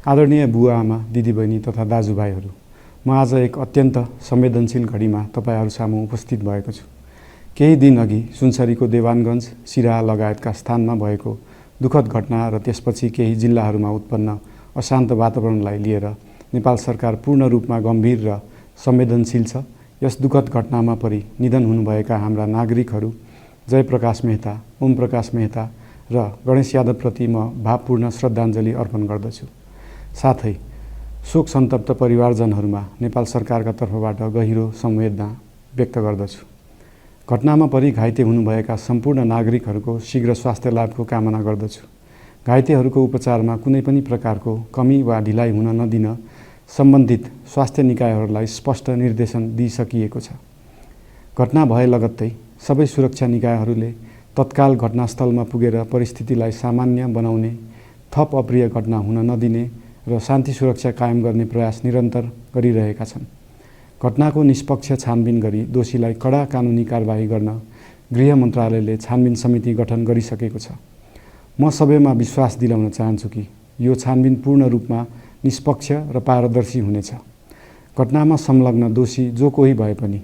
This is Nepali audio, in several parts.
आदरणीय बुवा आमा दिदीबहिनी तथा दाजुभाइहरू, म आज एक अत्यन्त संवेदनशील घडीमा तपाईहरू सामु उपस्थित भएको छु। केही दिन अघि सुनसरीको देवानगञ्ज, सिराहा लगायतका स्थानमा भएको दुःखद घटना र त्यसपछि केही जिल्लाहरूमा उत्पन्न अशान्त वातावरणलाई लिएर नेपाल सरकार पूर्ण रूपमा गम्भीर र संवेदनशील छ। यस दुःखद घटनामा परि निधन हुनुभएका हाम्रा नागरिकहरू जयप्रकाश मेहता, ओम प्रकाश मेहता र गणेश यादवप्रति म भावपूर्ण श्रद्धाञ्जली अर्पण गर्दछु। साथै शोक सन्तप्त परिवारजनहरूमा नेपाल सरकारका तर्फबाट गहिरो संवेदना व्यक्त गर्दछु। घटनामा परि घाइते हुनुभएका सम्पूर्ण नागरिकहरूको शीघ्र स्वास्थ्य लाभको कामना गर्दछु। घाइतेहरूको उपचारमा कुनै पनि प्रकारको कमी वा ढिलाइ हुन नदिन सम्बन्धित स्वास्थ्य निकायहरूलाई स्पष्ट निर्देशन दिइसकिएको छ। घटना भए लगत्तै सबै सुरक्षा निकायहरूले तत्काल घटनास्थलमा पुगेर परिस्थितिलाई सामान्य बनाउने, थप अप्रिय घटना हुन नदिने र शान्ति सुरक्षा कायम गर्ने प्रयास निरन्तर गरिरहेका छन्। घटनाको निष्पक्ष छानबिन गरी दोषीलाई कडा कानुनी कारबाही गर्न गृह मन्त्रालयले छानबिन समिति गठन गरिसकेको छ। म सबैमा विश्वास दिलाउन चाहन्छु कि यो छानबिन पूर्ण रूपमा निष्पक्ष र पारदर्शी हुनेछ। घटनामा संलग्न दोषी जो कोही भए पनि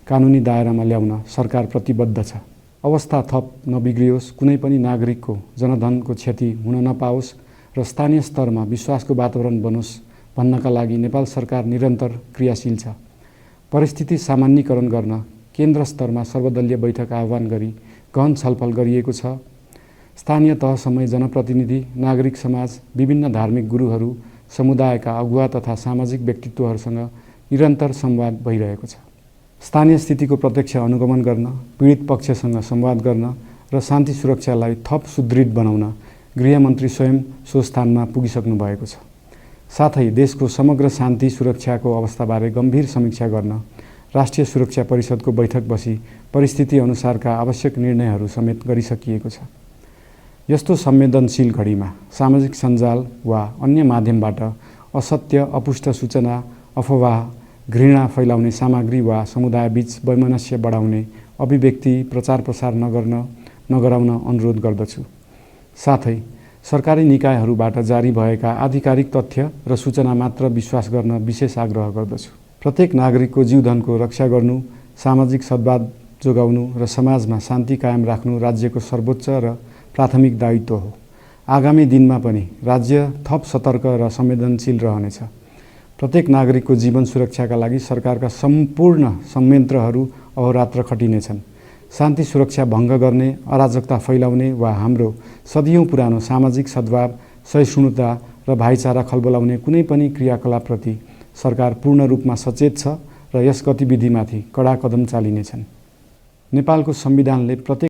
कानुनी दायरामा ल्याउन सरकार प्रतिबद्ध छ। अवस्था थप नबिग्रियोस्, कुनै पनि नागरिकको जनधनको क्षति हुन नपाओस् र स्थानीय स्तरमा विश्वासको वातावरण बनोस् भन्नका लागि नेपाल सरकार निरन्तर क्रियाशील छ। परिस्थिति सामान्यीकरण गर्न केन्द्र स्तरमा सर्वदलीय बैठक आह्वान गरी गहन छलफल गरिएको छ। स्थानीय तहसम्मै जनप्रतिनिधि, नागरिक समाज, विभिन्न धार्मिक गुरुहरू, समुदायका अगुवा तथा सामाजिक व्यक्तित्वहरूसँग निरन्तर संवाद भइरहेको छ। स्थानीय स्थितिको प्रत्यक्ष अनुगमन गर्न, पीडित पक्षसँग संवाद गर्न र शान्ति सुरक्षालाई थप सुदृढ बनाउन गृहमन्त्री स्वयं सो स्थानमा पुगिसक्नु भएको छ। साथै देशको समग्र शान्ति सुरक्षाको अवस्थाबारे गम्भीर समीक्षा गर्न राष्ट्रिय सुरक्षा परिषदको बैठक बसी परिस्थिति अनुसारका आवश्यक निर्णयहरू समेत गरिसकिएको छ। यस्तो संवेदनशील घडीमा सामाजिक सञ्जाल वा अन्य माध्यमबाट असत्य, अपुष्ट सूचना, अफवाह, घृणा फैलाउने सामग्री वा समुदायबीच वैमनस्य बढाउने अभिव्यक्ति प्रचार प्रसार नगराउन अनुरोध गर्दछु। साथै सरकारी निकायहरूबाट जारी भएका आधिकारिक तथ्य र सूचना मात्र विश्वास गर्न विशेष आग्रह गर्दछु। प्रत्येक नागरिकको जीवधनको रक्षा गर्नु, सामाजिक सद्भाव जोगाउनु र समाजमा शान्ति कायम राख्नु राज्यको सर्वोच्च र प्राथमिक दायित्व हो। आगामी दिनमा पनि राज्य थप सतर्क र संवेदनशील रहनेछ। प्रत्येक नागरिकको जीवन सुरक्षाका लागि सरकारका सम्पूर्ण संयन्त्रहरू अहोरात्र खटिनेछन्। शान्ति सुरक्षा भङ्ग गर्ने, अराजकता फैलाउने वा हाम्रो सदियौं पुरानो सामाजिक सद्भाव, सहिष्णुता र भाइचारा खलबलाउने कुनै पनि क्रियाकलापप्रति सरकार पूर्ण रूपमा सचेत छ र यस गतिविधिमाथि कडा कदम चालिनेछन्। नेपालको संविधानले प्रत्येक